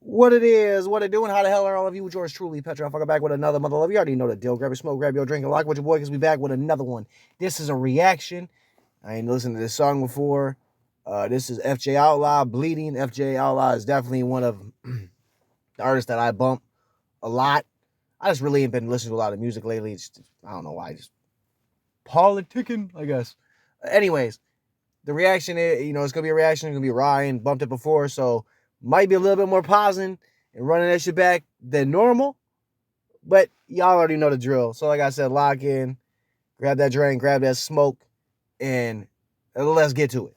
What it is, what it doing, how the hell are all of you? With yours truly, Petra. Fucker back with another mother love. You already know the deal. Grab your smoke, grab your drink, and lock with your boy, because we back with another one. This is a reaction. I ain't listened to this song before. This is FJ Outlaw, Bleeding. FJ Outlaw is definitely one of the artists that I bump a lot. I just really ain't been listening to a lot of music lately. I don't know why. Just politicking, I guess. Anyways, the reaction is, it's going to be a reaction. It's going to be raw. I ain't bumped it before, so might be a little bit more pausing and running that shit back than normal. But y'all already know the drill. So like I said, lock in, grab that drink, grab that smoke, and let's get to it.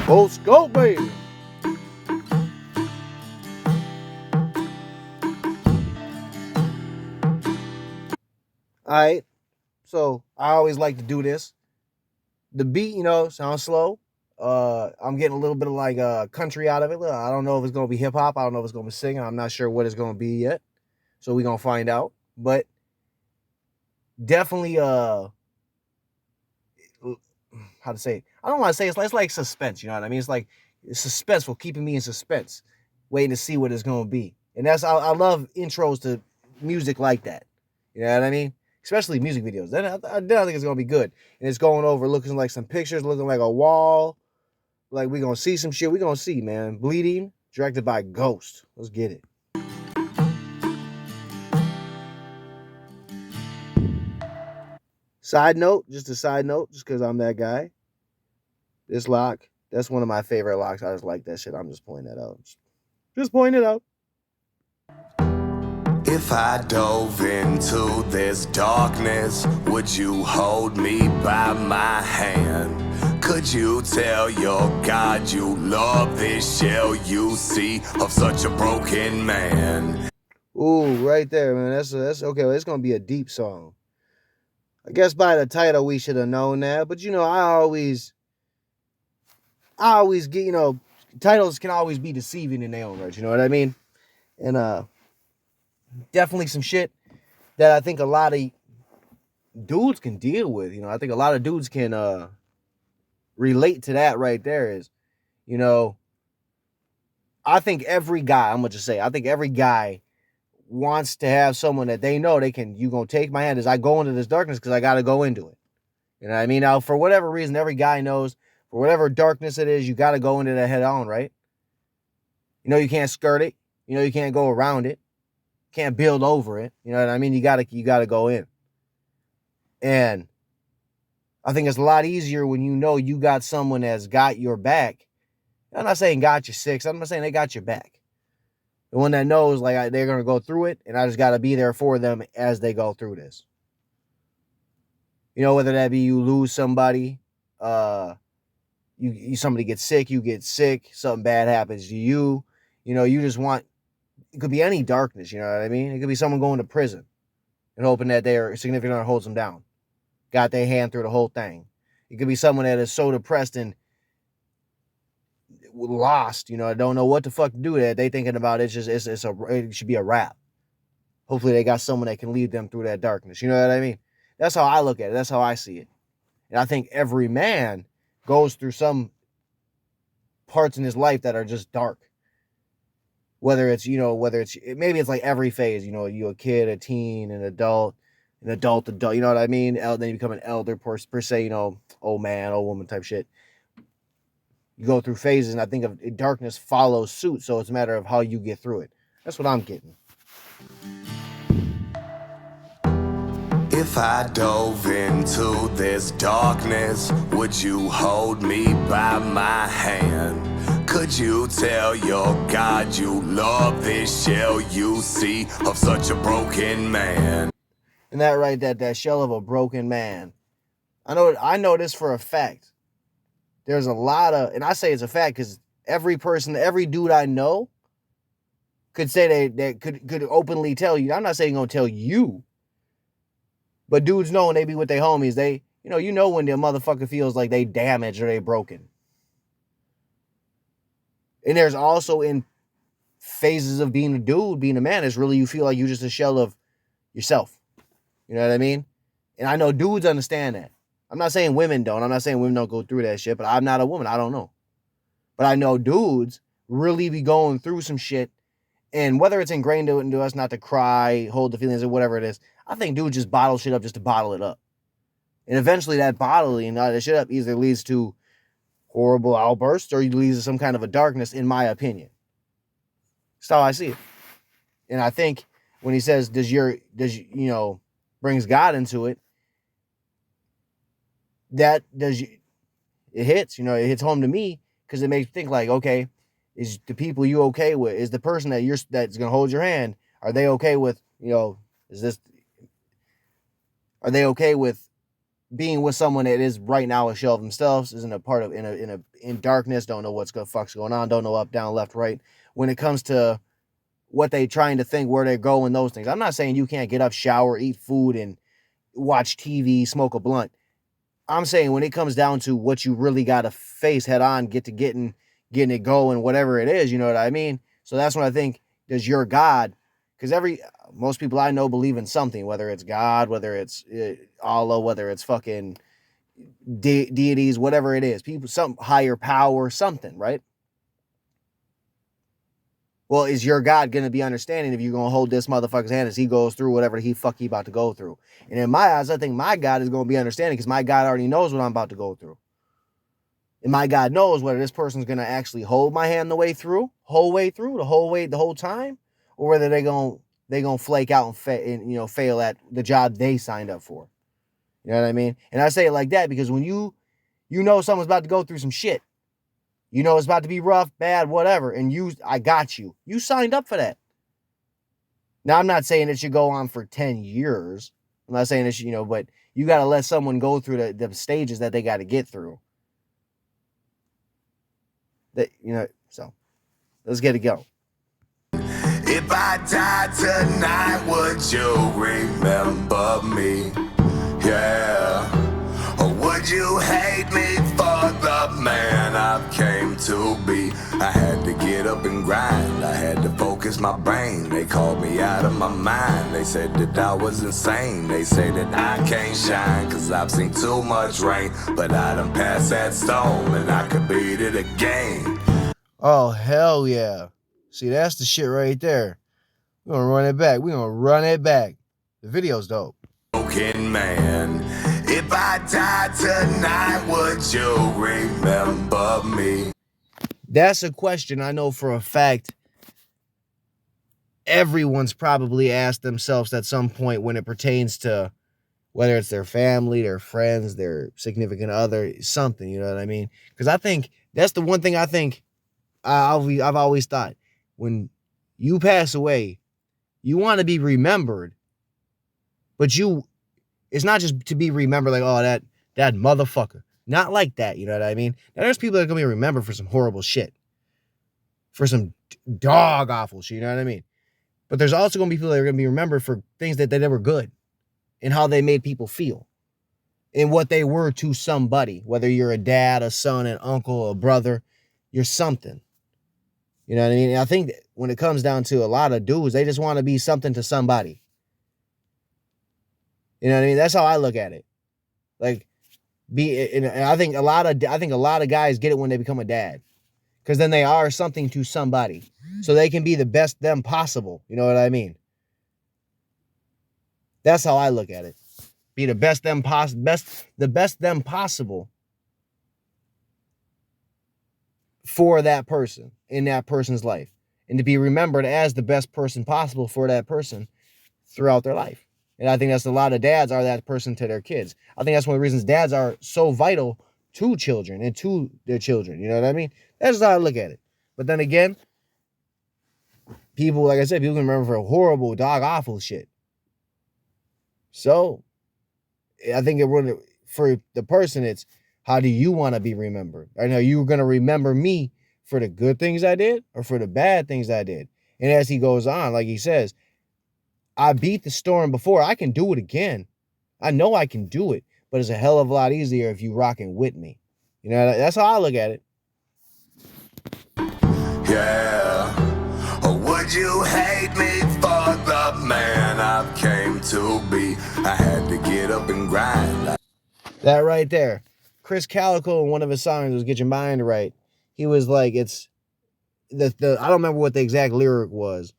Full scope, baby. All right. So I always like to do this. The beat, sounds slow. I'm getting a little bit of like country out of it. I don't know if it's gonna be hip hop. I don't know if it's gonna be singing. I'm not sure what it's gonna be yet. So we're gonna find out. But definitely how to say it? I don't want to say it's like suspense, you know what I mean? It's suspenseful, keeping me in suspense, waiting to see what it's gonna be. And I love intros to music like that. You know what I mean? Especially music videos. Then I think it's gonna be good. And it's going over looking like some pictures, looking like a wall. Like we gonna see some shit. We gonna see, man. Bleeding, directed by Ghost. Let's get it. Side note, just a side note, just because I'm that guy. This lock, that's one of my favorite locks. I just like that shit. I'm just pointing that out. Just pointing it out. If I dove into this darkness, would you hold me by my hand? Could you tell your God you love this shell you see of such a broken man? Ooh, right there, man. That's okay. Well, it's gonna be a deep song. I guess by the title we should have known that, but I always get, titles can always be deceiving in their own right. You know what I mean? And definitely some shit that I think a lot of dudes can deal with. I think a lot of dudes can relate to that right there. Is you know, I think every guy. I'm gonna just say, I think every guy wants to have someone that they know they can. You gonna take my hand as I go into this darkness because I got to go into it. You know what I mean? Now, for whatever reason, every guy knows for whatever darkness it is, you got to go into that head on, right? You can't skirt it. You can't go around it. Can't build over it. You know what I mean? You gotta go in. And I think it's a lot easier when you got someone that's got your back. I'm not saying got your six. I'm not saying they got your back. The one that knows like they're gonna go through it, and I just gotta be there for them as they go through this. Whether that be you lose somebody, somebody gets sick, you get sick, something bad happens to you. You just want. It could be any darkness. You know what I mean? It could be someone going to prison and hoping that their significant other holds them down. Got their hand through the whole thing. It could be someone that is so depressed and lost, don't know what the fuck to do. That they thinking about it should be a wrap. Hopefully they got someone that can lead them through that darkness. You know what I mean? That's how I look at it. That's how I see it. And I think every man goes through some parts in his life that are just dark. Whether it's maybe it's like every phase, you a kid, a teen, an adult, you know what I mean? Then you become an elder per se, old man, old woman type shit. You go through phases, and I think of darkness follows suit, so it's a matter of how you get through it. That's what I'm getting. If I dove into this darkness, would you hold me by my hand? Could you tell your God you love this shell you see of such a broken man? And that right, that shell of a broken man. I know this for a fact. There's a lot of, and I say it's a fact because every dude I know could say they could openly tell you. I'm not saying gonna tell you, but dudes know when they be with their homies, they when their motherfucker feels like they damaged or they broken. And there's also in phases of being a dude, being a man, it's really you feel like you're just a shell of yourself. You know what I mean? And I know dudes understand that. I'm not saying women don't. I'm not saying women don't go through that shit, but I'm not a woman. I don't know. But I know dudes really be going through some shit. And whether it's ingrained into us not to cry, hold the feelings, or whatever it is, I think dudes just bottle shit up just to bottle it up. And eventually that bottling all that shit up either leads to horrible outbursts or leads to some kind of a darkness, in my opinion. That's how I see it. And I think when he says, brings God into it, it hits, it hits home to me because it makes me think like, okay, is the people you okay with? Is the person that's gonna hold your hand? Are they okay with, are they okay with being with someone that is right now a shell of themselves, isn't a part of in darkness, don't know what's the fuck's going on, don't know up, down, left, right. When it comes to what they trying to think, where they go, and those things. I'm not saying you can't get up, shower, eat food, and watch TV, smoke a blunt. I'm saying when it comes down to what you really got to face head on, getting it going, whatever it is, you know what I mean? So that's when I think, does your God, because most people I know believe in something, whether it's God, whether it's Allah, whether it's fucking deities, whatever it is, people, some higher power, something, right? Well, is your God going to be understanding if you're going to hold this motherfucker's hand as he goes through whatever he about to go through? And in my eyes, I think my God is going to be understanding because my God already knows what I'm about to go through. And my God knows whether this person's going to actually hold my hand the whole time, or whether they're going to flake out and fail at the job they signed up for. You know what I mean? And I say it like that because when you know someone's about to go through some shit, it's about to be rough, bad, whatever. And I got you. You signed up for that. Now, I'm not saying it should go on for 10 years. I'm not saying it should, but you got to let someone go through the stages that they got to get through. So let's get it going. If I died tonight, would you remember me? Yeah. Or would you hate me for the man I came to be? I had to get up and grind. I had to focus my brain. They called me out of my mind. They said that I was insane. They say that I can't shine cause I've seen too much rain. But I done passed that storm and I could beat it again. Oh, hell yeah. See, that's the shit right there. We're gonna run it back. The video's dope. Broken man. If I died tonight, would you remember me? That's a question I know for a fact everyone's probably asked themselves at some point when it pertains to whether it's their family, their friends, their significant other, something, you know what I mean? Because I think that's the one thing I think I've always thought. When you pass away, you want to be remembered, but it's not just to be remembered like, oh, that motherfucker. Not like that, you know what I mean? Now, there's people that are going to be remembered for some horrible shit. For some dog awful shit, you know what I mean? But there's also going to be people that are going to be remembered for things that they were good and how they made people feel and what they were to somebody, whether you're a dad, a son, an uncle, a brother, you're something. You know what I mean? And I think that when it comes down to a lot of dudes, they just want to be something to somebody. You know what I mean? That's how I look at it. Like, and I think a lot of guys get it when they become a dad, because then they are something to somebody, so they can be the best them possible. You know what I mean? That's how I look at it. Be the best them possible for that person in that person's life, and to be remembered as the best person possible for that person throughout their life. And I think that's a lot of dads are that person to their kids. I think that's one of the reasons dads are so vital to children and to their children. You know what I mean? That's how I look at it. But then again, people, like I said, people can remember for horrible, dog awful shit. So I think for the person, it's how do you want to be remembered? I know you're going to remember me for the good things I did or for the bad things I did. And as he goes on, like he says, I beat the storm before. I can do it again. I know I can do it, but it's a hell of a lot easier if you rocking with me. You know, that's how I look at it. Yeah. Or would you hate me for the man I came to be? I had to get up and grind. That right there. Chris Calico in one of his songs was Get Your Mind Right. He was like, it's the I don't remember what the exact lyric was,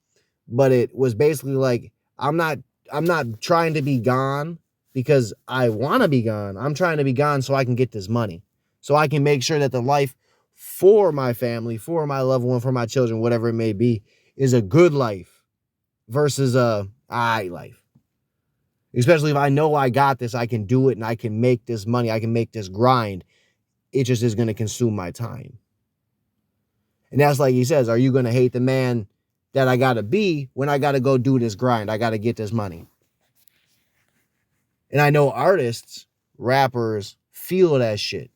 but it was basically like, I'm not I'm not trying to be gone because I want to be gone. I'm trying to be gone so I can get this money. So I can make sure that the life for my family, for my loved one, for my children, whatever it may be, is a good life versus a I life. Especially if I know I got this, I can do it and I can make this money, I can make this grind. It just is going to consume my time. And that's like he says, are you going to hate the man that I got to be when I got to go do this grind? I got to get this money. And I know artists, rappers feel that shit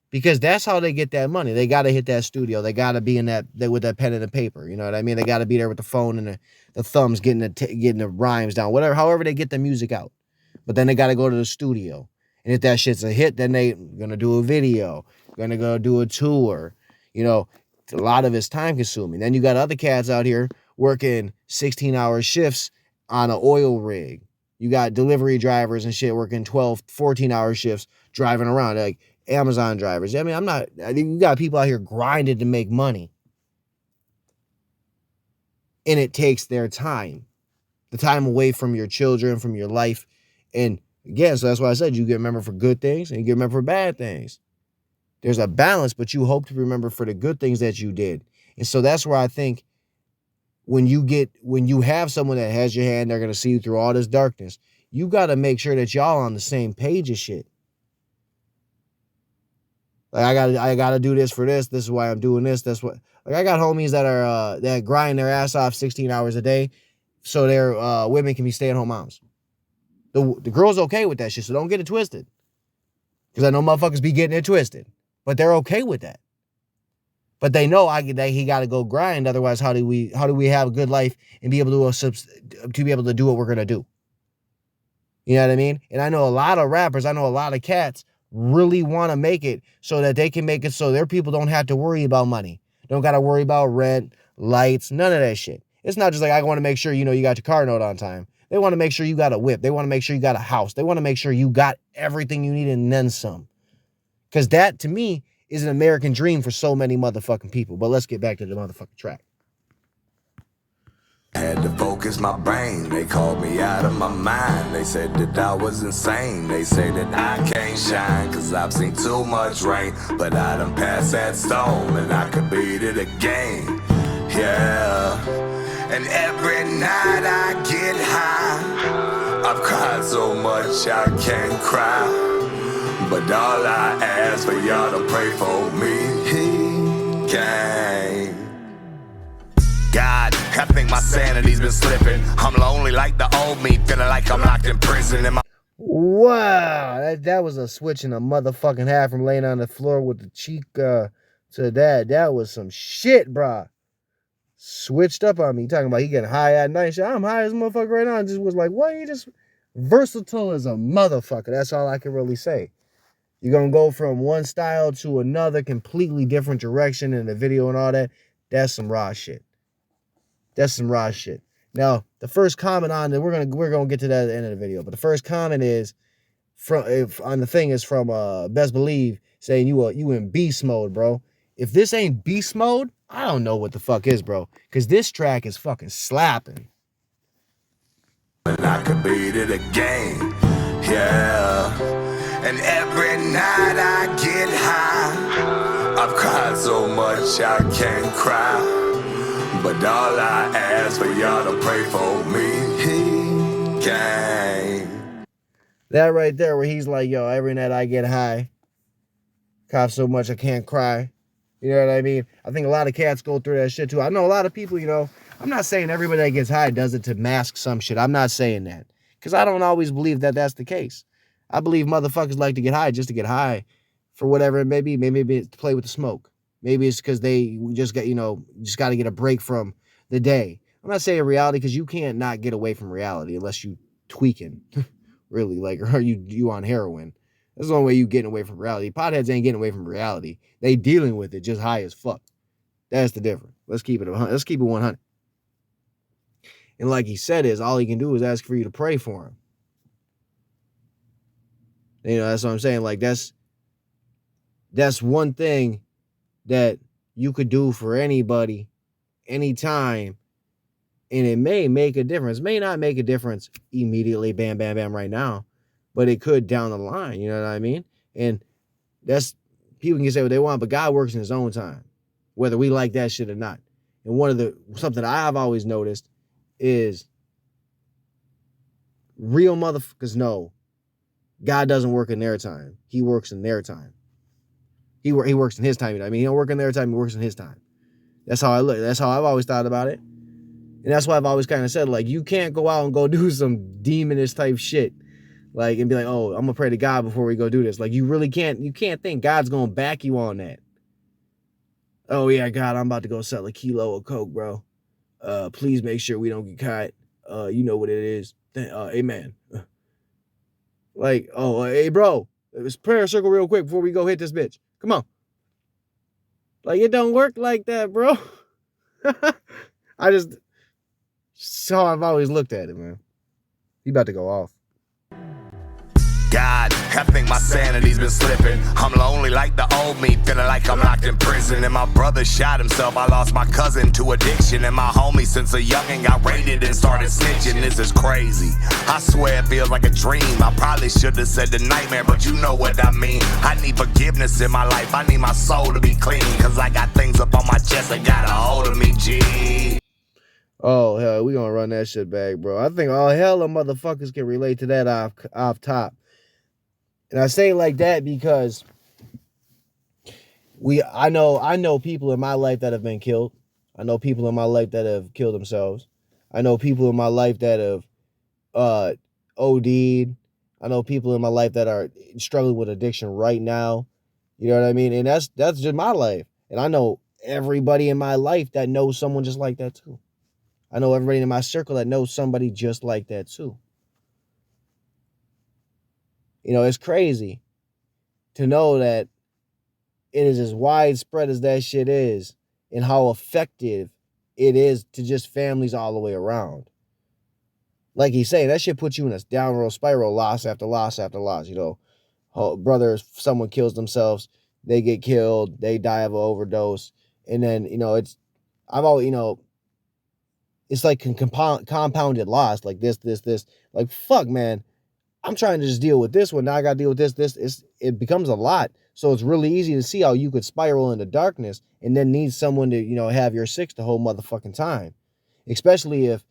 because that's how they get that money. They got to hit that studio. They got to be in that with that pen and the paper. You know what I mean? They got to be there with the phone and the thumbs getting the rhymes down, whatever, however they get the music out. But then they got to go to the studio. And if that shit's a hit, then they gonna do a video, gonna go do a tour. You know, a lot of it's time consuming. Then you got other cats out here working 16-hour shifts on an oil rig. You got delivery drivers and shit working 12, 14-hour shifts driving around, like Amazon drivers. I mean, I think you got people out here grinding to make money. And it takes their time. The time away from your children, from your life. And again, so that's why I said you get remembered for good things and you get remembered for bad things. There's a balance, but you hope to remember for the good things that you did. And so that's where I think when you have someone that has your hand, they're going to see you through all this darkness. You got to make sure that y'all on the same page of shit. Like I got to do this for this. This is why I'm doing this. That's what, like I got homies that are, that grind their ass off 16 hours a day. So their women can be stay-at-home moms. The girl's okay with that shit, so don't get it twisted. Because I know motherfuckers be getting it twisted. But they're okay with that. But they know that he got to go grind. Otherwise, how do we have a good life and be able to be able to do what we're gonna do? You know what I mean? And I know a lot of rappers, I know a lot of cats really want to make it so that they can make it so their people don't have to worry about money. Don't got to worry about rent, lights, none of that shit. It's not just like, I want to make sure you got your car note on time. They want to make sure you got a whip. They want to make sure you got a house. They want to make sure you got everything you need and then some. Because that, to me, is an American dream for so many motherfucking people. But let's get back to the motherfucking track. Had to focus my brain. They called me out of my mind. They said that I was insane. They say that I can't shine cause I've seen too much rain. But I done passed that storm and I could beat it again. Yeah. And every night I get high. I've cried so much I can't cry. But all I ask for y'all to pray for me. Gang. God, I think my sanity's been slipping. I'm lonely like the old me, feeling like I'm locked in prison. Wow, that was a switch in a motherfucking half from laying on the floor with the cheek to that. That was some shit, brah. Switched up on me. Talking about he getting high at night. Shit, I'm high as a motherfucker right now. I just was like, what? You just versatile as a motherfucker. That's all I can really say. You're going to go from one style to another, completely different direction in the video and all that. That's some raw shit. That's some raw shit. Now, the first comment on that, we're gonna get to that at the end of the video. But the first comment is from Best Believe saying you in beast mode, bro. If this ain't beast mode, I don't know what the fuck is, bro. Because this track is fucking slapping. And I could beat it again, yeah. And every night I get high. I've cried so much I can't cry. But all I ask for y'all to pray for me, gang. That right there where he's like, yo, every night I get high. Cough so much I can't cry. You know what I mean? I think a lot of cats go through that shit too. I know a lot of people, I'm not saying everybody that gets high does it to mask some shit. I'm not saying that. Because I don't always believe that that's the case. I believe motherfuckers like to get high just to get high for whatever it may be. Maybe it's to play with the smoke. Maybe it's because they just got, just got to get a break from the day. I'm not saying reality because you can't not get away from reality unless you tweaking, really, like, or you on heroin. That's the only way you getting away from reality. Potheads ain't getting away from reality. They dealing with it just high as fuck. That's the difference. Let's keep it 100. And like he said, all he can do is ask for you to pray for him. That's what I'm saying. Like that's one thing that you could do for anybody, anytime, and it may make a difference. May not make a difference immediately, bam, bam, bam, right now, but it could down the line. You know what I mean? And that's people can say what they want, but God works in His own time, whether we like that shit or not. And something I've always noticed is real motherfuckers know God doesn't work in their time. He works in their time. He works in His time. You know what I mean? He don't work in their time. He works in His time. That's how I look. That's how I've always thought about it. And that's why I've always kind of said, like, you can't go out and go do some demonish type shit. Like, and be like, oh, I'm going to pray to God before we go do this. Like, you really can't. You can't think God's going to back you on that. Oh, yeah, God, I'm about to go sell a kilo of Coke, bro. Please make sure we don't get caught. You know what it is. Amen. Like, oh, hey, bro, let's prayer circle real quick before we go hit this bitch. Come on. Like, it don't work like that, bro. That's how I've always looked at it, man. He about to go off. God, I think my sanity's been slipping. I'm lonely like the old me, feeling like I'm locked in prison. And my brother shot himself, I lost my cousin to addiction. And my homie since a youngin' got raided and started snitching. This is crazy, I swear it feels like a dream. I probably should have said the nightmare, but you know what I mean. I need forgiveness in my life, I need my soul to be clean. Cause I got things up on my chest that got a hold of me, G. Oh, hell, we gonna run that shit back, bro. I think all hell of motherfuckers can relate to that off top. And I say it like that because I know people in my life that have been killed. I know people in my life that have killed themselves. I know people in my life that have OD'd. I know people in my life that are struggling with addiction right now. You know what I mean? And that's just my life. And I know everybody in my life that knows someone just like that too. I know everybody in my circle that knows somebody just like that too. It's crazy to know that it is as widespread as that shit is and how effective it is to just families all the way around. Like he's saying, that shit puts you in a downward spiral, loss after loss after loss. Brothers, someone kills themselves, they get killed, they die of an overdose. And then, I've always, it's like compounded loss, like this. Like, fuck, man. I'm trying to just deal with this one. Now I got to deal with this. It becomes a lot. So it's really easy to see how you could spiral into darkness and then need someone to, have your six the whole motherfucking time. Especially if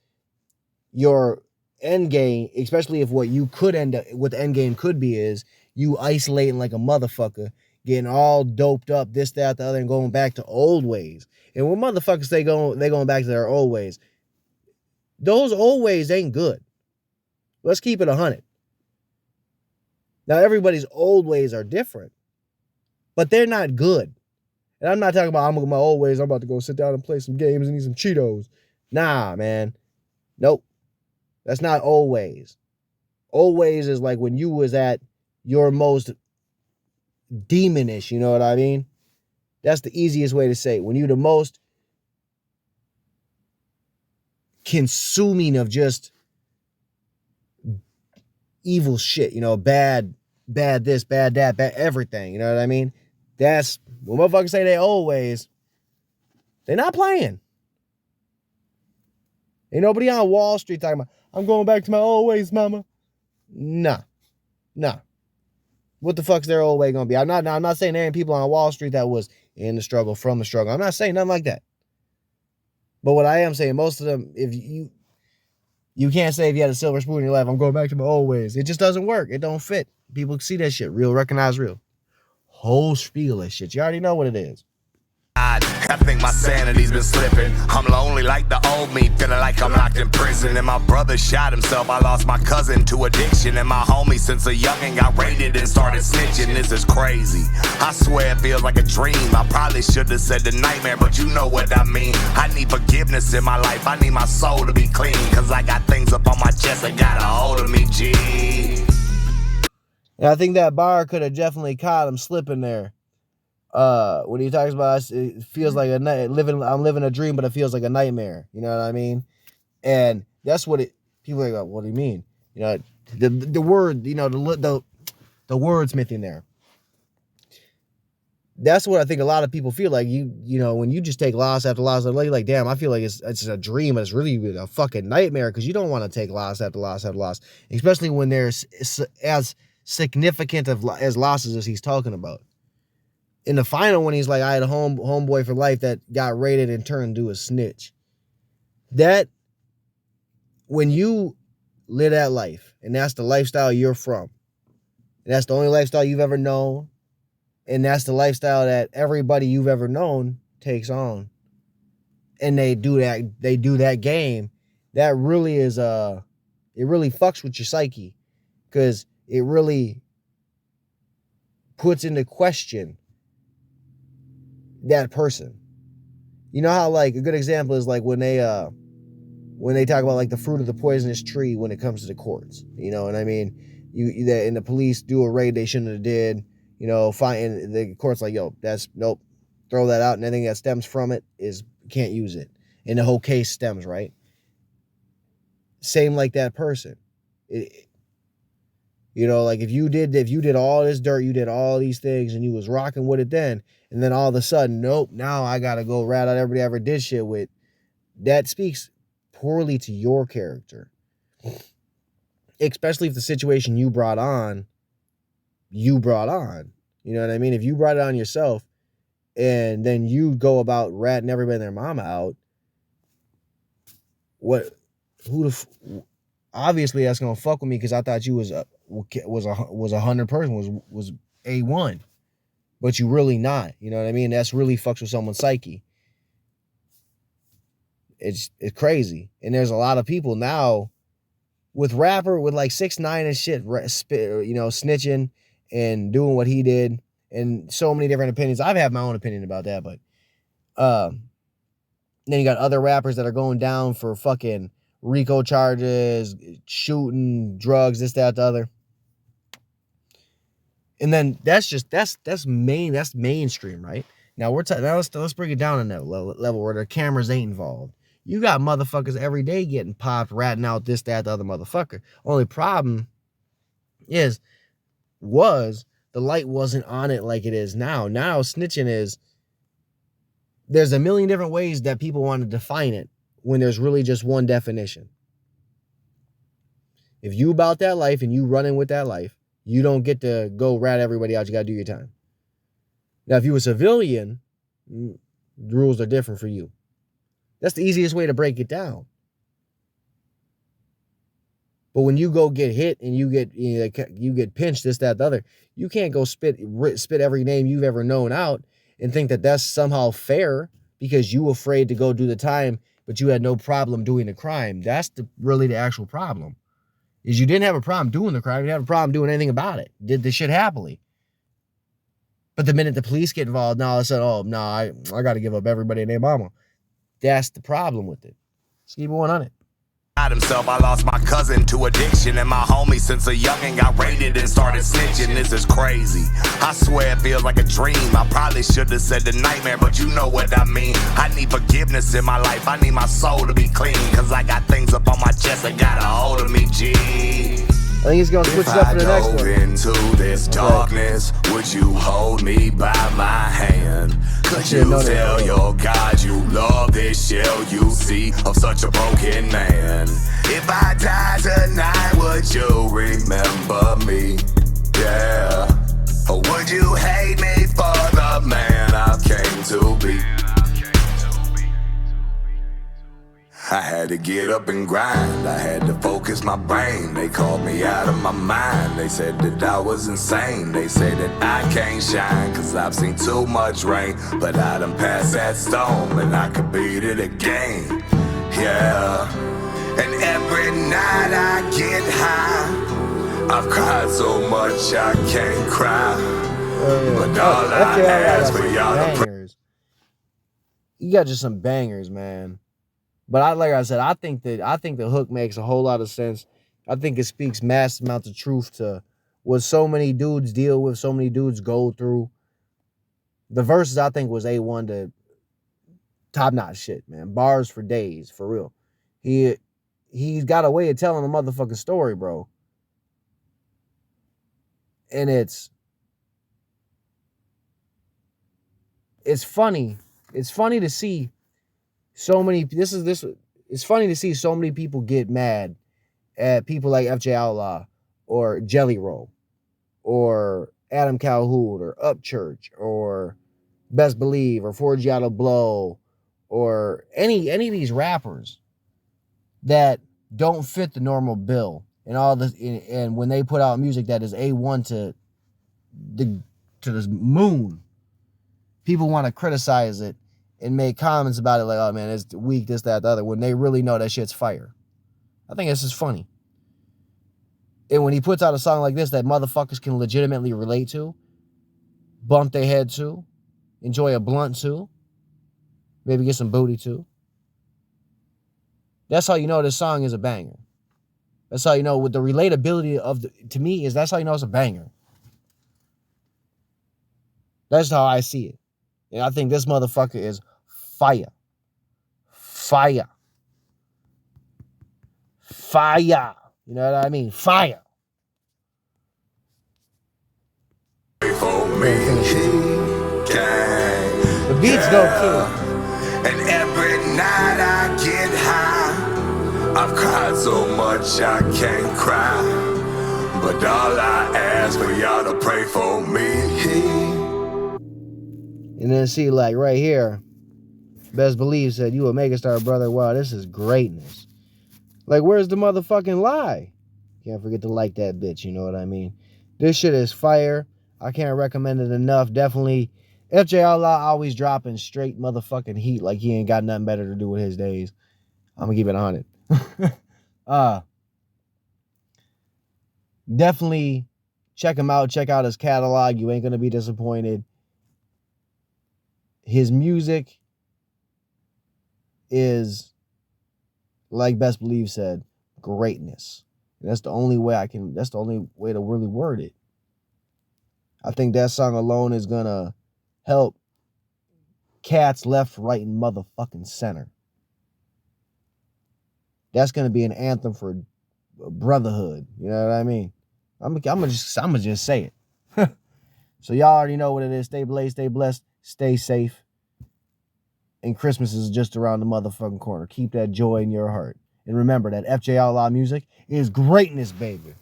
your end game, especially if what you could what the end game could be is you isolating like a motherfucker, getting all doped up, this, that, the other, and going back to old ways. And when motherfuckers they going back to their old ways, those old ways ain't good. Let's keep it 100. Now, everybody's old ways are different, but they're not good. And I'm not talking about my old ways. I'm about to go sit down and play some games and eat some Cheetos. Nah, man. Nope. That's not old ways. Old ways is like when you was at your most demonish, you know what I mean? That's the easiest way to say it. When you're the most consuming of just evil shit, bad this, bad that, bad everything, you know what I mean? That's when motherfuckers say they old ways, they're not playing. Ain't nobody on Wall Street talking about, I'm going back to my old ways, mama. Nah. What the fuck's their old way gonna be? I'm not saying there ain't people on Wall Street that was in the struggle, from the struggle. I'm not saying nothing like that. But what I am saying, most of them, if you can't say if you had a silver spoon in your life, I'm going back to my old ways. It just doesn't work. It don't fit. People see that shit. Real, recognize real. Whole spiel of shit. You already know what it is. I think my sanity's been slipping. I'm lonely like the old me, feeling like I'm locked in prison. And my brother shot himself, I lost my cousin to addiction. And my homie since a youngin' got raided and started snitching. This is crazy, I swear it feels like a dream. I probably should have said the nightmare, but you know what I mean. I need forgiveness in my life, I need my soul to be clean. Cause I got things up on my chest that got a hold of me, G. And I think that bar could have definitely caught him slipping there. When he talks about it feels like I'm living a dream, but it feels like a nightmare. You know what I mean? And that's what people are like, what do you mean? The word, the the wordsmithing there. That's what I think a lot of people feel like. You know, when you just take loss after loss, like, damn, I feel like it's a dream. It's really a fucking nightmare because you don't want to take loss after loss after loss, especially when there's as significant as losses as he's talking about. In the final, when he's like, I had a homeboy for life that got raided and turned into a snitch. That, when you live that life, and that's the lifestyle you're from, and that's the only lifestyle you've ever known, and that's the lifestyle that everybody you've ever known takes on, and they do that game, that really is it really fucks with your psyche, because it really puts into question that person. You know how, like, a good example is like when they talk about like the fruit of the poisonous tree when it comes to the courts, you know. And I mean, and the police do a raid they shouldn't have did, you know, and the court's like, yo, that's nope, throw that out, and anything that stems from it is can't use it, and the whole case stems, right? Same like that person. You know, like if you did all this dirt, you did all these things, and you was rocking with it then, and then all of a sudden, nope, now I gotta go rat out everybody I ever did shit with. That speaks poorly to your character, especially if the situation you brought on. You know what I mean? If you brought it on yourself, and then you go about ratting everybody and their mama out, obviously that's gonna fuck with me, because I thought you was a 100 person, was A1, but you really not. You know what I mean? That's really fucks with someone's psyche. It's crazy. And there's a lot of people now with like 6ix9ine and shit, you know, snitching and doing what he did, and so many different opinions. I've had my own opinion about that, but then you got other rappers that are going down for fucking RICO charges, shooting, drugs, this, that, the other. And then that's mainstream, right? Now let's break it down on that level where the cameras ain't involved. You got motherfuckers every day getting popped, ratting out this, that, the other motherfucker. Only problem was the light wasn't on it like it is now. Now snitching there's a million different ways that people want to define it when there's really just one definition. If you about that life and you running with that life, you don't get to go rat everybody out. You got to do your time. Now, if you a civilian, the rules are different for you. That's the easiest way to break it down. But when you go get hit and you get pinched, this, that, the other, you can't go spit every name you've ever known out and think that that's somehow fair because you afraid to go do the time, but you had no problem doing the crime. That's really the actual problem. Is you didn't have a problem doing the crime. You didn't have a problem doing anything about it. Did the shit happily. But the minute the police get involved, now I said, oh, no, I got to give up everybody and their mama. That's the problem with it. Let's keep going on it. Himself, I lost my cousin to addiction, and my homie since a youngin' got raided and started snitching. This is crazy. I swear it feels like a dream. I probably should have said the nightmare, but you know what I mean. I need forgiveness in my life. I need my soul to be clean, cause I got things up on my chest that got a hold of me, G. I think he's gonna switch it up for the next one. Into this darkness, would you hold me by my hand? Could you tell your God you love this shell you see of such a broken man? If I die tonight, would you remember me? Yeah. Or would you hate me for the man I came to be? I had to get up and grind, I had to focus my brain. They called me out of my mind, they said that I was insane. They say that I can't shine, cause I've seen too much rain. But I done passed that storm, and I could beat it again. Yeah. And every night I get high, I've cried so much I can't cry. But all I ask for y'all to you got just some bangers, man. But like I said, I think the hook makes a whole lot of sense. I think it speaks mass amounts of truth to what so many dudes deal with, so many dudes go through. The verses, I think, was A1 to top-notch shit, man. Bars for days, for real. He's got a way of telling a motherfucking story, bro. And it's funny. It's funny to see so many. It's funny to see so many people get mad at people like FJ Outlaw or Jelly Roll or Adam Calhoun or Upchurch or Best Believe or Forgiato Blow or any of these rappers that don't fit the normal bill and all this. And when they put out music that is A1 to the moon, people want to criticize it and make comments about it like, oh man, it's weak, this, that, the other, when they really know that shit's fire. I think it's just funny. And when he puts out a song like this that motherfuckers can legitimately relate to, bump their head to, enjoy a blunt to, maybe get some booty to, that's how you know this song is a banger. That's how you know with the relatability to me is that's how you know it's a banger. That's how I see it. And I think this motherfucker is fire. Fire. Fire. You know what I mean? Fire. For me, the beats dope too. And every night I get high. I've cried so much I can't cry. But all I ask for y'all to pray for me. And then see, like right here, Best Believe said, you a megastar, brother. Wow, this is greatness. Like, where's the motherfucking lie? Can't forget to like that bitch, you know what I mean? This shit is fire. I can't recommend it enough. Definitely. FJ Outlaw always dropping straight motherfucking heat like he ain't got nothing better to do with his days. I'm gonna keep it 100. Definitely check him out. Check out his catalog. You ain't gonna be disappointed. His music is, like Best Believe said, greatness. And that's the only way to really word it. I think that song alone is gonna help cats left, right, and motherfucking center. That's gonna be an anthem for brotherhood. You know what I mean? I'm gonna just say it. So y'all already know what it is. Stay blazed, stay blessed, stay safe. And Christmas is just around the motherfucking corner. Keep that joy in your heart. And remember that FJ Outlaw music is greatness, baby.